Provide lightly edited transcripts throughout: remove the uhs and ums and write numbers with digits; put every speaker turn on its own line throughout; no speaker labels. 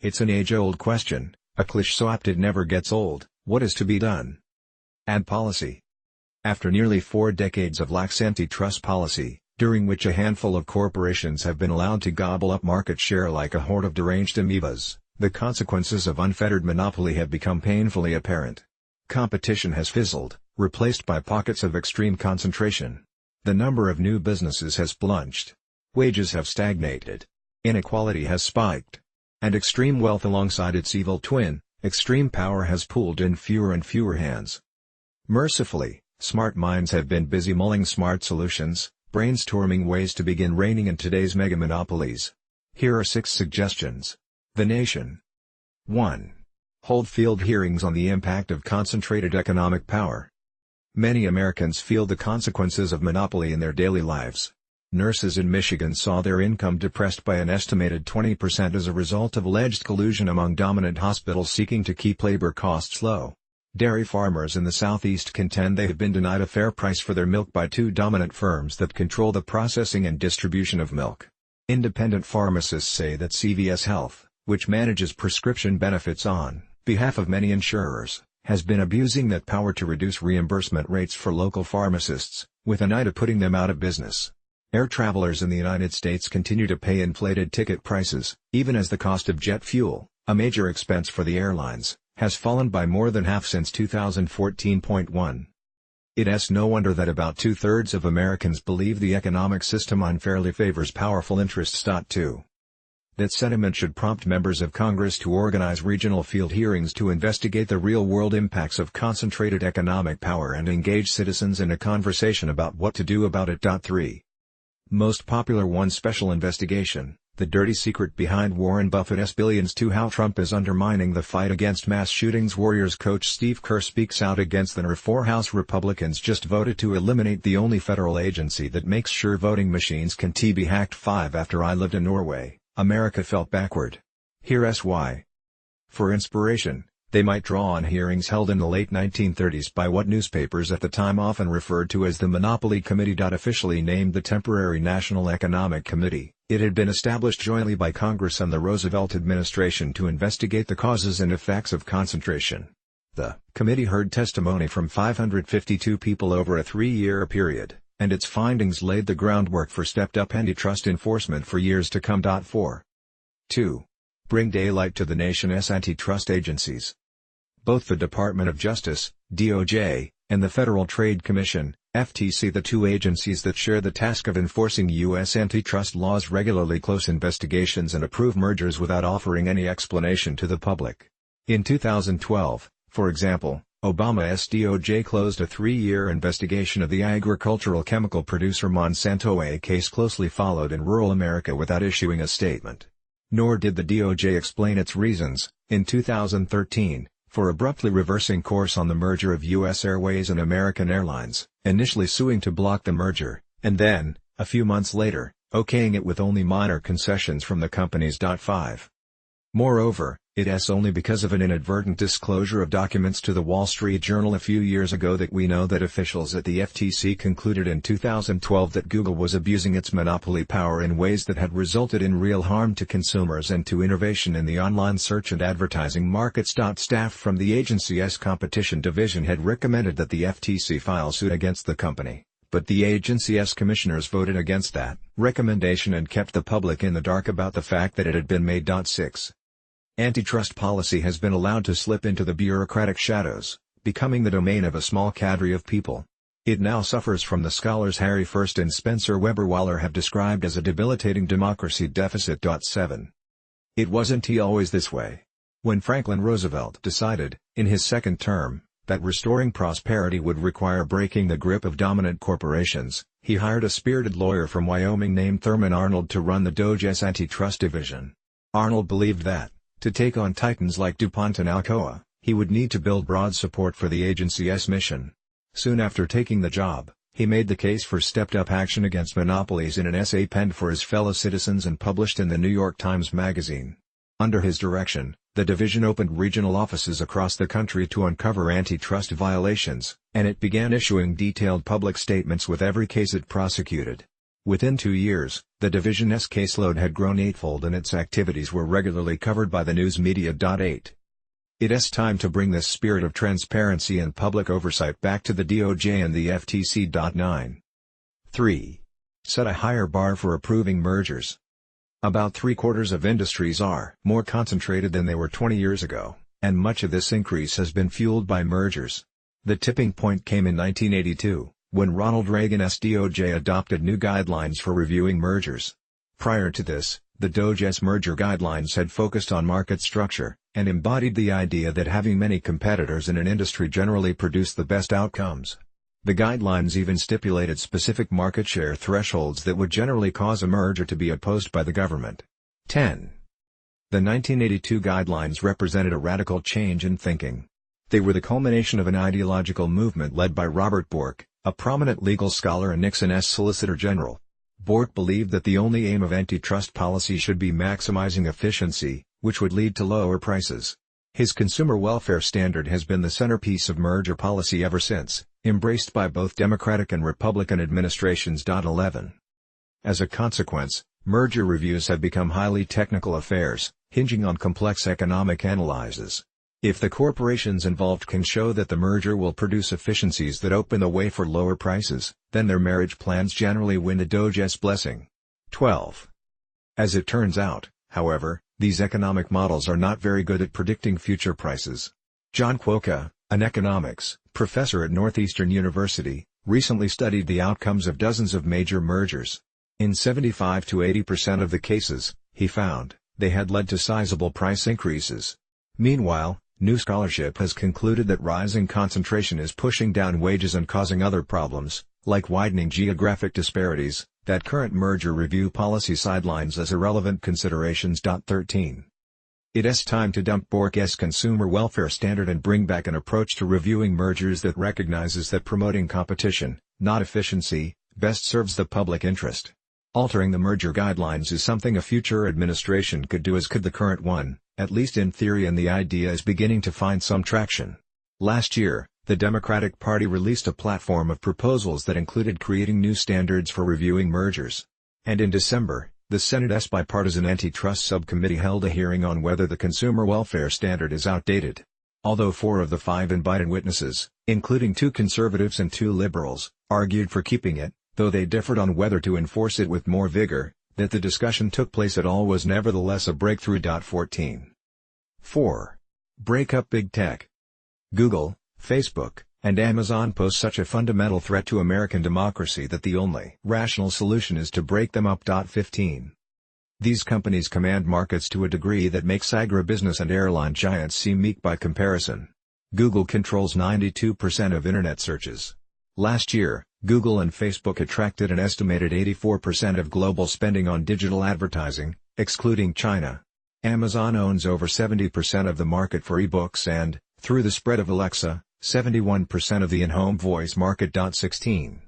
It's an age-old question, a clichê so apt it never gets old. What is to be done? Ad policy. After nearly 4 decades of lax antitrust policy, during which a handful of corporations have been allowed to gobble up market share like a horde of deranged amoebas, the consequences of unfettered monopoly have become painfully apparent. Competition has fizzled, replaced by pockets of extreme concentration. The number of new businesses has plunged. Wages have stagnated. Inequality has spiked. And extreme wealth alongside its evil twin, extreme power has pooled in fewer and fewer hands. Mercifully, smart minds have been busy mulling smart solutions, brainstorming ways to begin reining in today's mega monopolies. Here are 6 suggestions. The Nation. 1. Hold field hearings on the impact of concentrated economic power. Many Americans feel the consequences of monopoly in their daily lives. Nurses in Michigan saw their income depressed by an estimated 20% as a result of alleged collusion among dominant hospitals seeking to keep labor costs low. Dairy farmers in the Southeast contend they have been denied a fair price for their milk by 2 dominant firms that control the processing and distribution of milk. Independent pharmacists say that CVS Health, which manages prescription benefits on behalf of many insurers, has been abusing that power to reduce reimbursement rates for local pharmacists, with an eye to putting them out of business. Air travelers in the United States continue to pay inflated ticket prices, even as the cost of jet fuel, a major expense for the airlines, has fallen by more than half since 2014. It's no wonder that about 2/3 of Americans believe the economic system unfairly favors powerful interests. 2. That sentiment should prompt members of Congress to organize regional field hearings to investigate the real-world impacts of concentrated economic power and engage citizens in a conversation about what to do about it. 3. Most popular one special investigation, the dirty secret behind Warren Buffett's billions. 2. How Trump is undermining the fight against mass shootings. Warriors coach Steve Kerr speaks out against the 4 House Republicans just voted to eliminate the only federal agency that makes sure voting machines can be hacked. 5. After I lived in Norway, America felt backward. Here's why. For inspiration, they might draw on hearings held in the late 1930s by what newspapers at the time often referred to as the Monopoly Committee. Officially named the Temporary National Economic Committee, it had been established jointly by Congress and the Roosevelt administration to investigate the causes and effects of concentration. The committee heard testimony from 552 people over a 3-year period, and its findings laid the groundwork for stepped-up antitrust enforcement for years to come. 4. 2. Bring daylight to the nation's antitrust agencies. Both the Department of Justice, DOJ, and the Federal Trade Commission, FTC, the 2 agencies that share the task of enforcing U.S. antitrust laws, regularly close investigations and approve mergers without offering any explanation to the public. In 2012, for example, Obama's DOJ closed a 3-year investigation of the agricultural chemical producer Monsanto, a case closely followed in rural America, without issuing a statement. Nor did the DOJ explain its reasons, in 2013, for abruptly reversing course on the merger of U.S. Airways and American Airlines, initially suing to block the merger, and then, a few months later, okaying it with only minor concessions from the companies. 5. Moreover, it's only because of an inadvertent disclosure of documents to the Wall Street Journal a few years ago that we know that officials at the FTC concluded in 2012 that Google was abusing its monopoly power in ways that had resulted in real harm to consumers and to innovation in the online search and advertising markets. Staff from the agency's competition division had recommended that the FTC file suit against the company, but the agency's commissioners voted against that recommendation and kept the public in the dark about the fact that it had been made. 6. Antitrust policy has been allowed to slip into the bureaucratic shadows, becoming the domain of a small cadre of people. It now suffers from the scholars Harry First and Spencer Weber Waller have described as a debilitating democracy deficit. 7. It wasn't always this way. When Franklin Roosevelt decided, in his second term, that restoring prosperity would require breaking the grip of dominant corporations, he hired a spirited lawyer from Wyoming named Thurman Arnold to run the DOJ's antitrust division. Arnold believed that, to take on titans like DuPont and Alcoa, he would need to build broad support for the agency's mission. Soon after taking the job, he made the case for stepped-up action against monopolies in an essay penned for his fellow citizens and published in the New York Times Magazine. Under his direction, the division opened regional offices across the country to uncover antitrust violations, and it began issuing detailed public statements with every case it prosecuted. Within 2 years, the division's caseload had grown eightfold and its activities were regularly covered by the news media. 8. It's time to bring this spirit of transparency and public oversight back to the DOJ and the FTC. 9. 3. Set a higher bar for approving mergers. About 3/4 of industries are more concentrated than they were 20 years ago, and much of this increase has been fueled by mergers. The tipping point came in 1982, when Ronald Reagan's DOJ adopted new guidelines for reviewing mergers. Prior to this, the DOJ's merger guidelines had focused on market structure, and embodied the idea that having many competitors in an industry generally produced the best outcomes. The guidelines even stipulated specific market share thresholds that would generally cause a merger to be opposed by the government. 10. The 1982 guidelines represented a radical change in thinking. They were the culmination of an ideological movement led by Robert Bork, a prominent legal scholar and Nixon's Solicitor General. Bork believed that the only aim of antitrust policy should be maximizing efficiency, which would lead to lower prices. His consumer welfare standard has been the centerpiece of merger policy ever since, embraced by both Democratic and Republican administrations. 11. As a consequence, merger reviews have become highly technical affairs, hinging on complex economic analyses. If the corporations involved can show that the merger will produce efficiencies that open the way for lower prices, then their marriage plans generally win the DOJ's blessing. 12. As it turns out, however, these economic models are not very good at predicting future prices. John Kwoka, an economics professor at Northeastern University, recently studied the outcomes of dozens of major mergers. In 75 to 80% of the cases, he found, they had led to sizable price increases. Meanwhile, new scholarship has concluded that rising concentration is pushing down wages and causing other problems, like widening geographic disparities, that current merger review policy sidelines as irrelevant considerations. 13. It's time to dump Bork's consumer welfare standard and bring back an approach to reviewing mergers that recognizes that promoting competition, not efficiency, best serves the public interest. Altering the merger guidelines is something a future administration could do, as could the current one, at least in theory, and the idea is beginning to find some traction. Last year, the Democratic Party released a platform of proposals that included creating new standards for reviewing mergers. And in December, the Senate's bipartisan antitrust subcommittee held a hearing on whether the consumer welfare standard is outdated. Although 4 of the 5 invited witnesses, including 2 conservatives and 2 liberals, argued for keeping it, though they differed on whether to enforce it with more vigor, that the discussion took place at all was nevertheless a breakthrough. 14. 4. Break up big tech. Google, Facebook, and Amazon pose such a fundamental threat to American democracy that the only rational solution is to break them up. 15. These companies command markets to a degree that makes agribusiness and airline giants seem meek by comparison. Google controls 92% of Internet searches. Last year, Google and Facebook attracted an estimated 84% of global spending on digital advertising, excluding China. Amazon owns over 70% of the market for ebooks and, through the spread of Alexa, 71% of the in-home voice market. 16.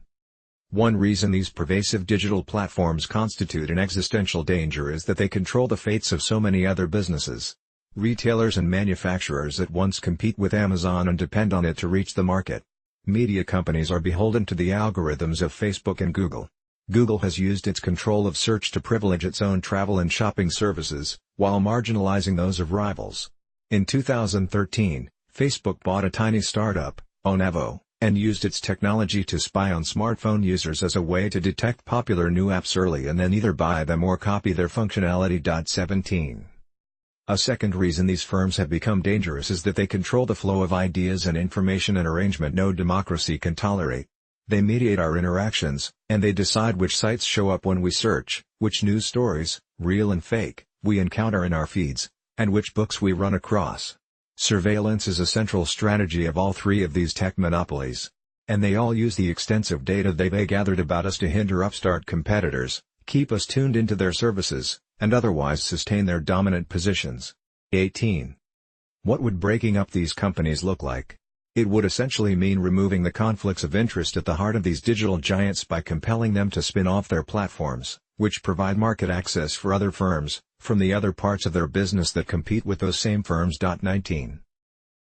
One reason these pervasive digital platforms constitute an existential danger is that they control the fates of so many other businesses. Retailers and manufacturers at once compete with Amazon and depend on it to reach the market. Media companies are beholden to the algorithms of Facebook and Google. Google has used its control of search to privilege its own travel and shopping services, while marginalizing those of rivals. In 2013, Facebook bought a tiny startup, Onevo, and used its technology to spy on smartphone users as a way to detect popular new apps early and then either buy them or copy their functionality. 17. A second reason these firms have become dangerous is that they control the flow of ideas and information, an arrangement no democracy can tolerate. They mediate our interactions, and they decide which sites show up when we search, which news stories, real and fake, we encounter in our feeds, and which books we run across. Surveillance is a central strategy of all 3 of these tech monopolies. And they all use the extensive data they've gathered about us to hinder upstart competitors, keep us tuned into their services, and otherwise sustain their dominant positions. 18. What would breaking up these companies look like? It would essentially mean removing the conflicts of interest at the heart of these digital giants by compelling them to spin off their platforms, which provide market access for other firms, from the other parts of their business that compete with those same firms. 19.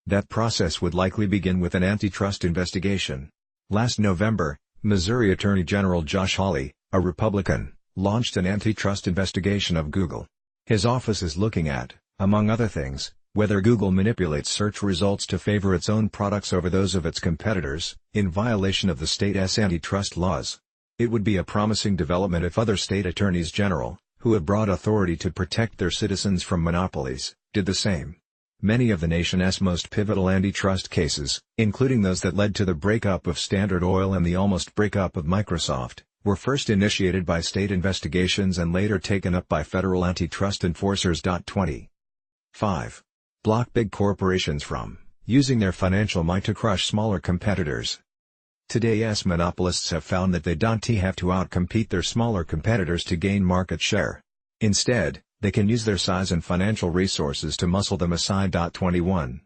That process would likely begin with an antitrust investigation. Last November, Missouri Attorney General Josh Hawley, a Republican, launched an antitrust investigation of Google. His office is looking at, among other things, whether Google manipulates search results to favor its own products over those of its competitors, in violation of the state's antitrust laws. It would be a promising development if other state attorneys general, who have broad authority to protect their citizens from monopolies, did the same. Many of the nation's most pivotal antitrust cases, including those that led to the breakup of Standard Oil and the almost breakup of Microsoft, were first initiated by state investigations and later taken up by federal antitrust enforcers. 5. Block big corporations from using their financial might to crush smaller competitors. Today's monopolists have found that they don't have to outcompete their smaller competitors to gain market share. Instead, they can use their size and financial resources to muscle them aside. 21.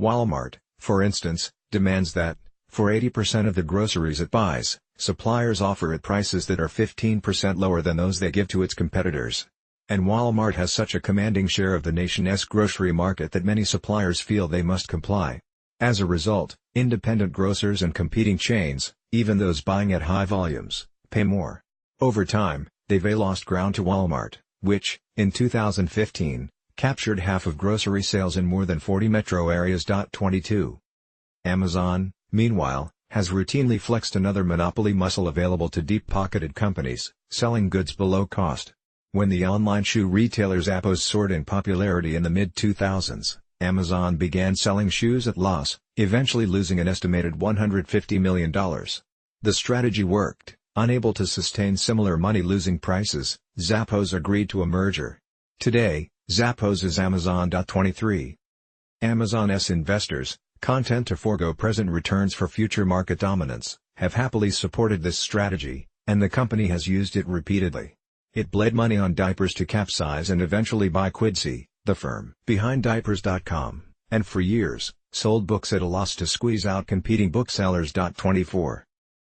Walmart, for instance, demands that, for 80% of the groceries it buys, suppliers offer at prices that are 15% lower than those they give to its competitors. And Walmart has such a commanding share of the nation's grocery market that many suppliers feel they must comply. As a result, independent grocers and competing chains, even those buying at high volumes, pay more. Over time, they've lost ground to Walmart, which, in 2015, captured half of grocery sales in more than 40 metro areas. 22. Amazon, meanwhile, has routinely flexed another monopoly muscle available to deep-pocketed companies, selling goods below cost. When the online shoe retailer Zappos soared in popularity in the mid-2000s, Amazon began selling shoes at loss, eventually losing an estimated $150 million. The strategy worked. Unable to sustain similar money-losing prices, Zappos agreed to a merger. Today, Zappos is Amazon. 23. Amazon's investors, content to forego present returns for future market dominance, have happily supported this strategy, and the company has used it repeatedly. It bled money on diapers to capsize and eventually buy Quidsy, the firm behind Diapers.com, and for years, sold books at a loss to squeeze out competing booksellers. 24.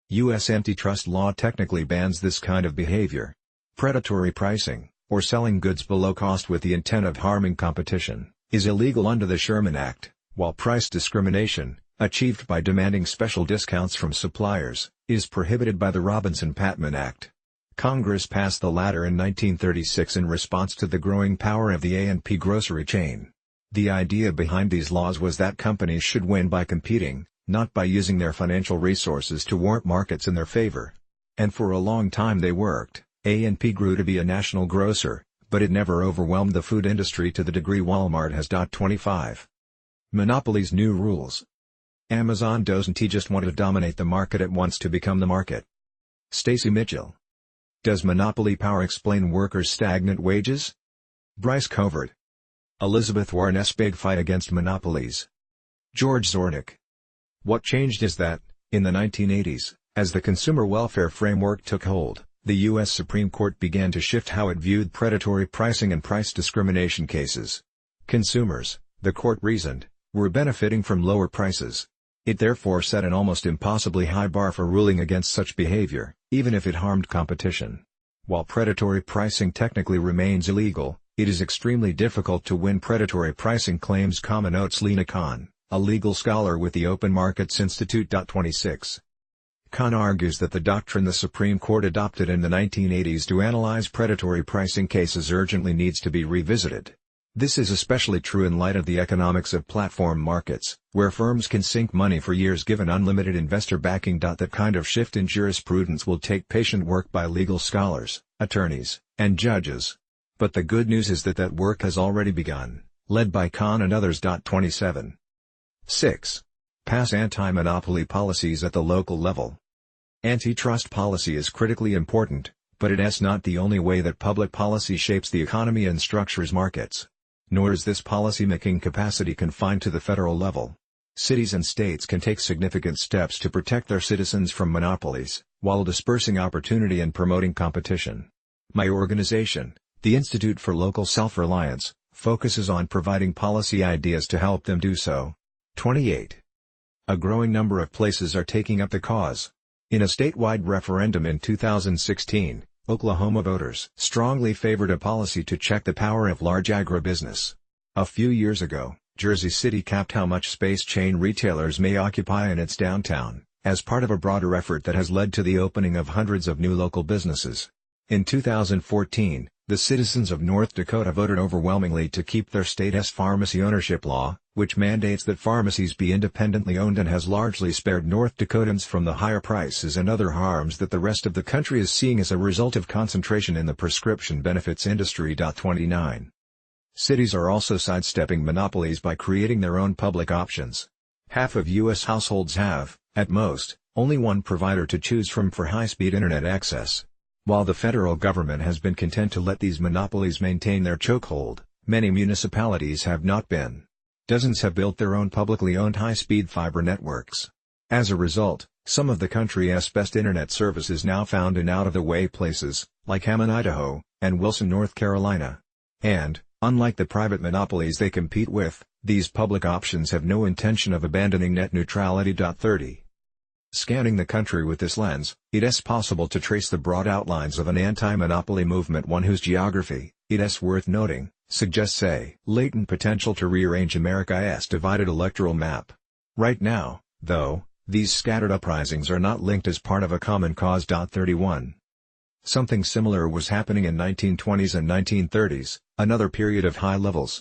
U.S. antitrust law technically bans this kind of behavior. Predatory pricing, or selling goods below cost with the intent of harming competition, is illegal under the Sherman Act, while price discrimination, achieved by demanding special discounts from suppliers, is prohibited by the Robinson-Patman Act. Congress passed the latter in 1936 in response to the growing power of the A&P grocery chain. The idea behind these laws was that companies should win by competing, not by using their financial resources to warp markets in their favor. And for a long time they worked. A&P grew to be a national grocer, but it never overwhelmed the food industry to the degree Walmart has. 25. Monopolies' new rules. Amazon doesn't just want to dominate the market, it wants to become the market. Stacy Mitchell. Does monopoly power explain workers' stagnant wages? Bryce Covert. Elizabeth Warren's big fight against monopolies. George Zornick. What changed is that, in the 1980s, as the consumer welfare framework took hold, the U.S. Supreme Court began to shift how it viewed predatory pricing and price discrimination cases. Consumers, the court reasoned, were benefiting from lower prices. It therefore set an almost impossibly high bar for ruling against such behavior, even if it harmed competition. While predatory pricing technically remains illegal, it is extremely difficult to win predatory pricing claims, notes Lena Khan, a legal scholar with the Open Markets Institute. 26. Khan argues that the doctrine the Supreme Court adopted in the 1980s to analyze predatory pricing cases urgently needs to be revisited. This is especially true in light of the economics of platform markets, where firms can sink money for years given unlimited investor backing. That kind of shift in jurisprudence will take patient work by legal scholars, attorneys, and judges. But the good news is that that work has already begun, led by Khan and others. 27. 6. Pass anti-monopoly policies at the local level. Antitrust policy is critically important, but it is not the only way that public policy shapes the economy and structures markets. Nor is this policy-making capacity confined to the federal level. Cities and states can take significant steps to protect their citizens from monopolies, while dispersing opportunity and promoting competition. My organization, the Institute for Local Self-Reliance, focuses on providing policy ideas to help them do so. 28. A growing number of places are taking up the cause. In a statewide referendum in 2016, Oklahoma voters strongly favored a policy to check the power of large agribusiness. A few years ago, Jersey City capped how much space chain retailers may occupy in its downtown, as part of a broader effort that has led to the opening of hundreds of new local businesses. In 2014, the citizens of North Dakota voted overwhelmingly to keep their state's pharmacy ownership law, which mandates that pharmacies be independently owned and has largely spared North Dakotans from the higher prices and other harms that the rest of the country is seeing as a result of concentration in the prescription benefits industry. 29. Cities are also sidestepping monopolies by creating their own public options. Half of U.S. households have, at most, only one provider to choose from for high-speed internet access. While the federal government has been content to let these monopolies maintain their chokehold, many municipalities have not been. Dozens have built their own publicly owned high-speed fiber networks. As a result, some of the country's best internet service is now found in out-of-the-way places, like Hammond, Idaho, and Wilson, North Carolina. And, unlike the private monopolies they compete with, these public options have no intention of abandoning net neutrality. 30. Scanning the country with this lens, it is possible to trace the broad outlines of an anti-monopoly movement, one whose geography, it is worth noting, suggests a latent potential to rearrange America's divided electoral map. Right now, though, these scattered uprisings are not linked as part of a common cause. 31. Something similar was happening in 1920s and 1930s, another period of high levels,